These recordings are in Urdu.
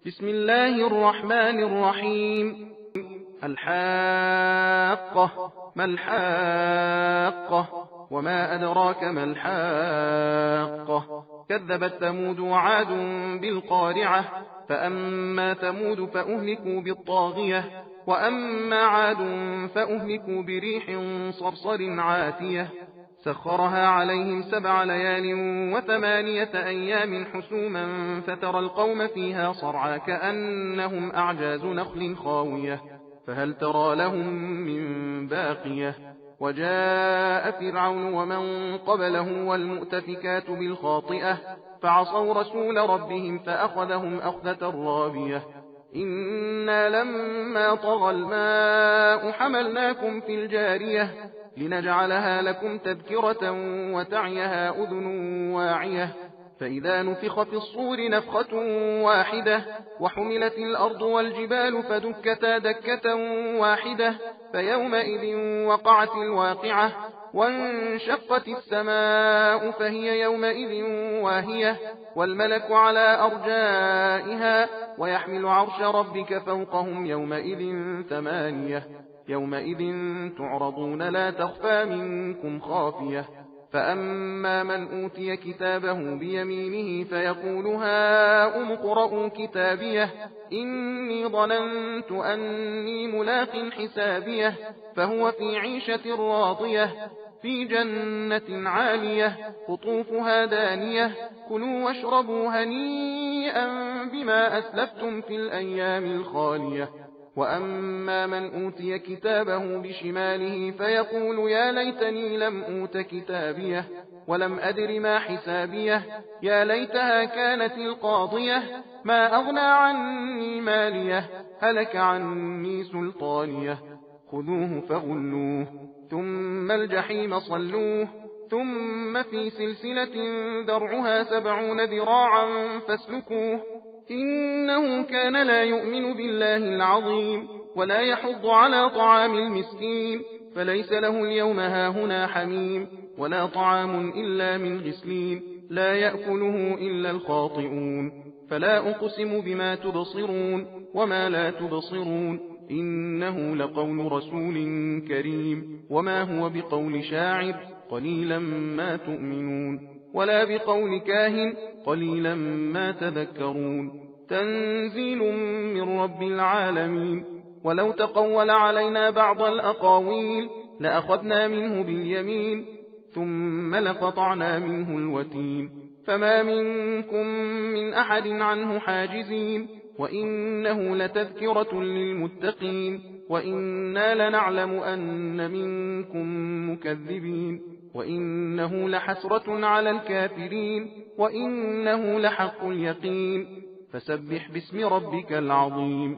بسم الله الرحمن الرحيم. الحاقة. ما الحاقة؟ وما أدراك ما الحاقة؟ كذبت ثمود وعاد بالقارعة. فأما ثمود فأهلكوا بالطاغية، وأما عاد فأهلكوا بريح صرصر عاتية سخرها عليهم 7 ليال و8 أيام حسوما فترى القوم فيها صرعى كأنهم أعجاز نخل خاوية فهل ترى لهم من باقية. وجاء فرعون ومن قبله والمؤتفكات بالخاطئة فعصوا رسول ربهم فأخذهم أخذة رابية. إنا لما طغى الماء حملناكم في الجارية لنجعلها لكم تذكرة وتعيها أذن واعية. فإذا نفخ في الصور نفخة واحدة وحملت الأرض والجبال فدكتا دكة واحدة فيومئذ وقعت الواقعة وانشقت السماء فهي يومئذ واهية والملك على أرجائها ويحمل عرش ربك فوقهم يومئذ 8 يومئذ تعرضون لا تخفى منكم خافية. فأما من أوتي كتابه بيمينه فيقول هاؤم اقرءوا كتابيه إني ظننت أني ملاق حسابيه فهو في عيشة راضية في جنة عالية قطوفها دانية كلوا واشربوا هنيئا بما أسلفتم في الأيام الخالية. وأما من أوتي كتابه بشماله فيقول يا ليتني لم أوت كتابيه ولم أدر ما حسابيه يا ليتها كانت القاضية ما أغنى عني ماليه هلك عني سلطانيه خذوه فغلوه ثم الجحيم صلوه ثم في سلسلة ذرعها 70 ذراعا فاسلكوه إنه كان لا يؤمن بالله العظيم ولا يحض على طعام المسكين فليس له اليوم هاهنا حميم ولا طعام إلا من غسلين لا يأكله إلا الخاطئون. فلا أقسم بما تبصرون وما لا تبصرون إنه لقول رسول كريم وما هو بقول شاعر قليلا ما تؤمنون ولا بقول كاهن قليلا ما تذكرون. تنزيل من رب العالمين. ولو تقول علينا بعض الأقاويل لأخذنا منه باليمين ثم لقطعنا منه الوتين فما منكم من أحد عنه حاجزين وإنه لتذكرة للمتقين وإنا لنعلم أن منكم مكذبين وإنه لحسرة على الكافرين وإنه لحق اليقين فسبح باسم ربك العظيم.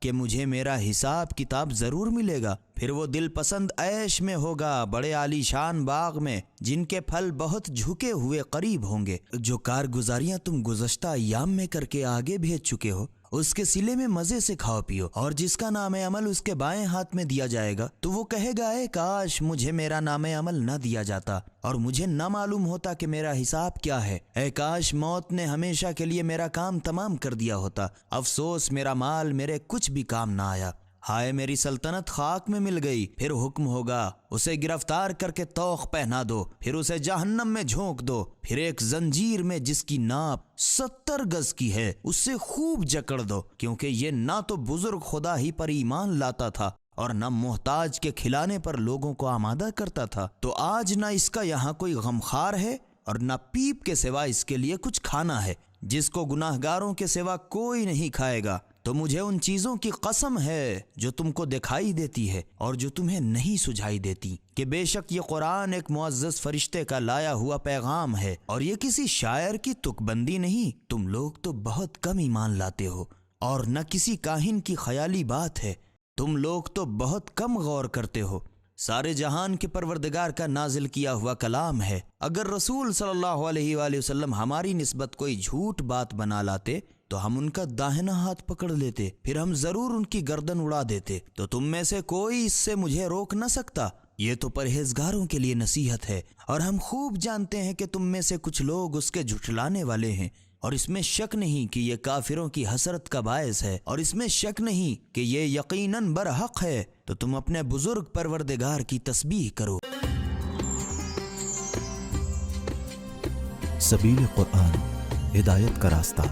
کہ مجھے میرا حساب کتاب ضرور ملے گا، پھر وہ دل پسند عیش میں ہوگا، بڑے عالی شان باغ میں جن کے پھل بہت جھکے ہوئے قریب ہوں گے۔ جو کارگزاریاں تم گزشتہ ایام میں کر کے آگے بھیج چکے ہو اس کے صلے میں مزے سے کھاؤ پیو، اور جس کا نام عمل اس کے بائیں ہاتھ میں دیا جائے گا تو وہ کہے گا اے کاش مجھے میرا نام عمل نہ دیا جاتا اور مجھے نہ معلوم ہوتا کہ میرا حساب کیا ہے، اے کاش موت نے ہمیشہ کے لیے میرا کام تمام کر دیا ہوتا، افسوس میرا مال میرے کچھ بھی کام نہ آیا، ہائے میری سلطنت خاک میں مل گئی۔ پھر حکم ہوگا اسے گرفتار کر کے طوق پہنا دو، پھر اسے جہنم میں جھونک دو، پھر ایک زنجیر میں جس کی ناپ 70 گز کی ہے اس سے خوب جکڑ دو، کیونکہ یہ نہ تو بزرگ خدا ہی پر ایمان لاتا تھا اور نہ محتاج کے کھلانے پر لوگوں کو آمادہ کرتا تھا، تو آج نہ اس کا یہاں کوئی غمخوار ہے اور نہ پیپ کے سوا اس کے لیے کچھ کھانا ہے، جس کو گناہگاروں کے سوا کوئی نہیں کھائے گا۔ تو مجھے ان چیزوں کی قسم ہے جو تم کو دکھائی دیتی ہے اور جو تمہیں نہیں سجھائی دیتی، کہ بے شک یہ قرآن ایک معزز فرشتے کا لایا ہوا پیغام ہے اور یہ کسی شاعر کی تک بندی نہیں، تم لوگ تو بہت کم ایمان لاتے ہو، اور نہ کسی کاہن کی خیالی بات ہے، تم لوگ تو بہت کم غور کرتے ہو، سارے جہان کے پروردگار کا نازل کیا ہوا کلام ہے۔ اگر رسول صلی اللہ علیہ وآلہ وسلم ہماری نسبت کوئی جھوٹ بات بنا لاتے تو ہم ان کا داہنا ہاتھ پکڑ لیتے، پھر ہم ضرور ان کی گردن اڑا دیتے، تو تم میں سے کوئی اس سے مجھے روک نہ سکتا، یہ تو پرہیزگاروں کے لیے نصیحت ہے، اور ہم خوب جانتے ہیں کہ تم میں سے کچھ لوگ اس کے جھٹلانے والے ہیں، اور اس میں شک نہیں کہ یہ کافروں کی حسرت کا باعث ہے، اور اس میں شک نہیں کہ یہ یقیناً برحق ہے، تو تم اپنے بزرگ پروردگار کی تسبیح کرو۔ سبیل قرآن، ہدایت کا راستہ۔